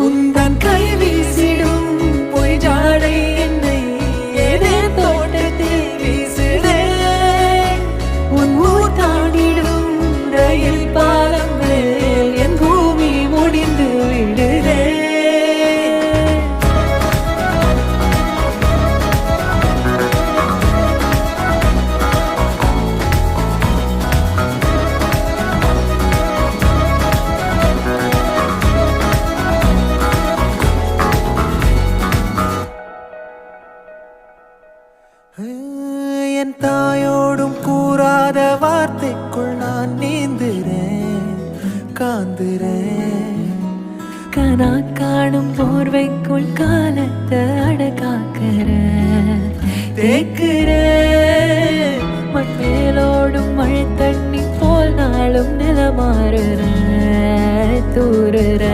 உந்தன் கை வீசிடும் பொய் ஜாடை என்னை ஏதே தோட்டத்தில் வீசுதே. உன் ஊர் தாண்டிடும் ரயில் பாலம் மேல் என் பூமி முடிந்து விடுதே. என் தாயோடும் கூறாத வார்த்தைக்குள் நான் நீந்துறேன், காந்துறேன். கனா காணும் போர்வைக்குள் காலத்தை அடக்காக்கிற தேக்குற. மண்மேலோடும் மழை தண்ணி போல் நாளும் நிலமாறுற தூறுற.